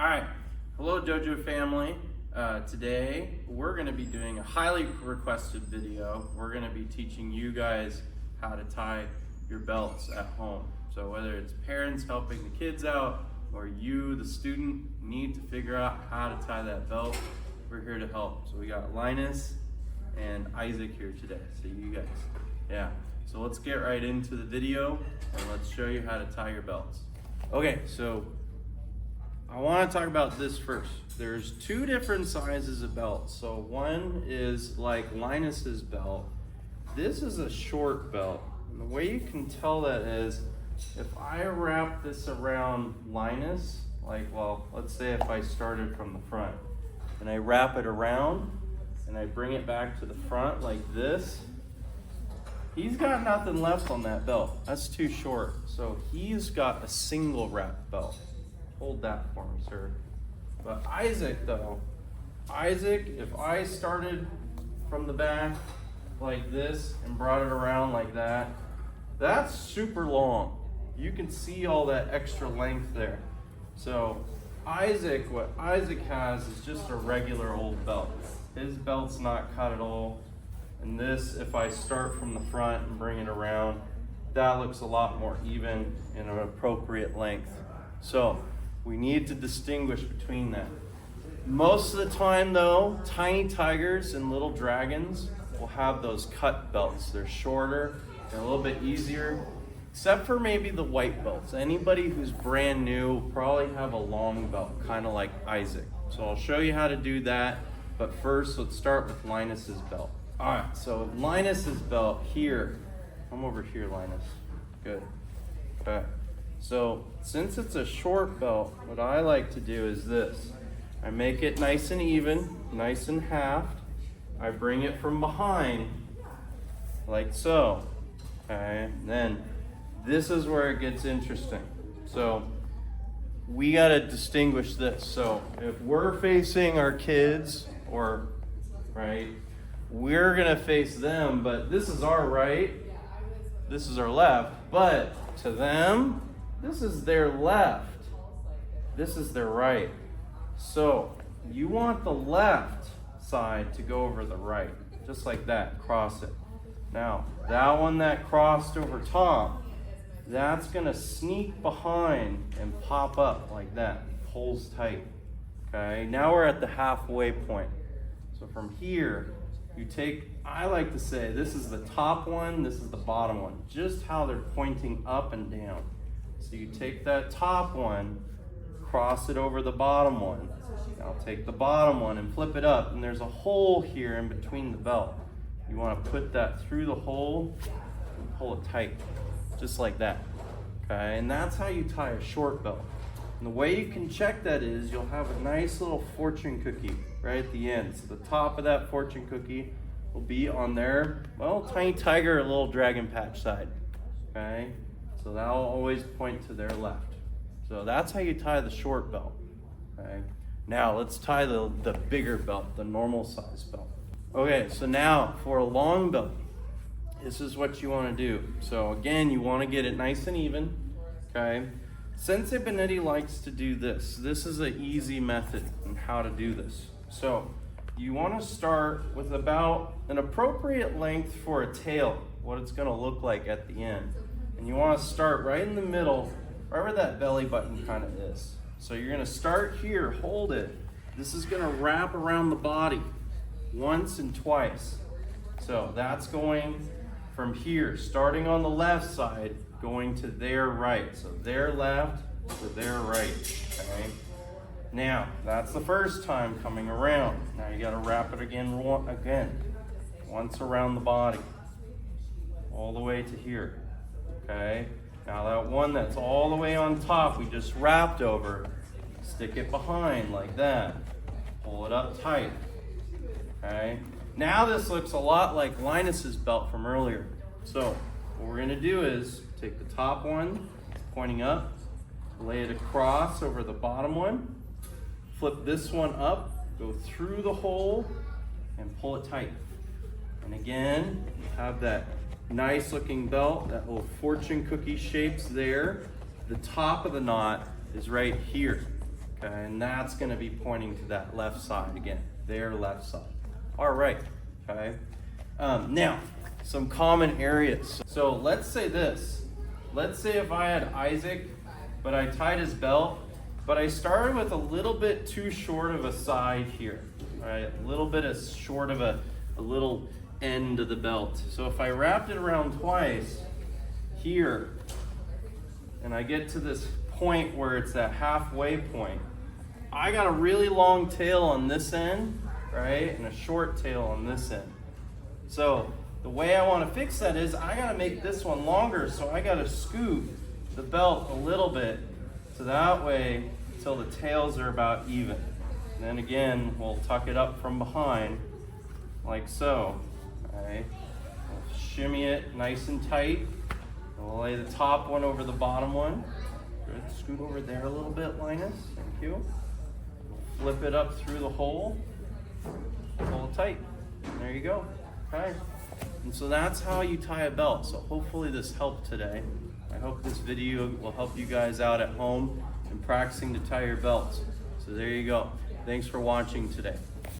right, hello Dojo family. Today we're going to be doing a highly requested video. We're going to be teaching you guys how to tie your belts at home. So whether it's parents helping the kids out or you, the student, need to figure out how to tie that belt, we're here to help. So we got Linus and Isaac here today. So you guys, yeah. So let's get right into the video and let's show you how to tie your belts. Okay, so I want to talk about this first. There's two different sizes of belts. So one is like Linus's belt. This is a short belt. And the way you can tell that is if I wrap this around Linus, let's say if I started from the front and I wrap it around and I bring it back to the front like this, he's got nothing left on that belt. That's too short. So he's got a single wrap belt. Hold that for me, sir. But Isaac though, if I started from the back like this and brought it around like that, that's super long. You can see all that extra length there. So what Isaac has is just a regular old belt. His belt's not cut at all. And this, if I start from the front and bring it around, that looks a lot more even and an appropriate length. So we need to distinguish between that. Most of the time though, tiny tigers and little dragons will have those cut belts. They're shorter, they're a little bit easier, except for maybe the white belts. Anybody who's brand new will probably have a long belt, kind of like Isaac. So I'll show you how to do that, but first let's start with Linus's belt. All right, so Linus's belt here, come over here, Linus. Good. Okay. So since it's a short belt, what I like to do is this. I make it nice and even, nice and halved. I bring it from behind, like so. Okay, and then this is where it gets interesting. So we gotta distinguish this. So if we're facing our kids, we're gonna face them, but this is our right, this is our left, but to them, this is their left, this is their right. So you want the left side to go over the right, just like that, cross it. Now, that one that crossed over top, that's gonna sneak behind and pop up like that, pulls tight, okay? Now we're at the halfway point. So from here, you take, I like to say, this is the top one, this is the bottom one, just how they're pointing up and down. So you take that top one, cross it over the bottom one. Now take the bottom one and flip it up, and there's a hole here in between the belt. You want to put that through the hole and pull it tight, just like that. Okay, and that's how you tie a short belt. And the way you can check that is you'll have a nice little fortune cookie right at the end. So the top of that fortune cookie will be on their, tiny tiger or little dragon patch side. Okay, so that'll always point to their left. So that's how you tie the short belt. Okay, now let's tie the bigger belt, the normal size belt. Okay, so now for a long belt, this is what you want to do. So again, you want to get it nice and even. Okay, Sensei Benetti likes to do this. This is an easy method on how to do this. So you want to start with about an appropriate length for a tail, what it's going to look like at the end. And you want to start right in the middle, right where that belly button kind of is. So you're going to start here, hold it. This is going to wrap around the body once and twice. So that's going from here, starting on the left side, going to their right. So their left to their right, okay? Now, that's the first time coming around. Now you gotta wrap it again, once around the body, all the way to here, okay? Now that one that's all the way on top, we just wrapped over, stick it behind like that, pull it up tight, okay? Now this looks a lot like Linus's belt from earlier. So what we're gonna do is take the top one, pointing up, lay it across over the bottom one, flip this one up, go through the hole, and pull it tight. And again, have that nice looking belt, that little fortune cookie shapes there. The top of the knot is right here, Okay, and that's gonna be pointing to that left side again, their left side. All right, okay. Now, some common areas. So let's say this. Let's say if I had Isaac, but I tied his belt, but I started with a little bit too short of a side here, right? A little bit short of a little end of the belt. So if I wrapped it around twice here, and I get to this point where it's that halfway point, I got a really long tail on this end, right? And a short tail on this end. So the way I want to fix that is I got to make this one longer, so I got to scoot the belt a little bit so that way until the tails are about even. And then again, we'll tuck it up from behind like so. All right. We'll shimmy it nice and tight. We'll lay the top one over the bottom one. Good. Scoot over there a little bit, Linus. Thank you. We'll flip it up through the hole. Pull it tight. And there you go. Okay. And so that's how you tie a belt. So hopefully this helped today. I hope this video will help you guys out at home in practicing to tie your belts. So there you go. Thanks for watching today.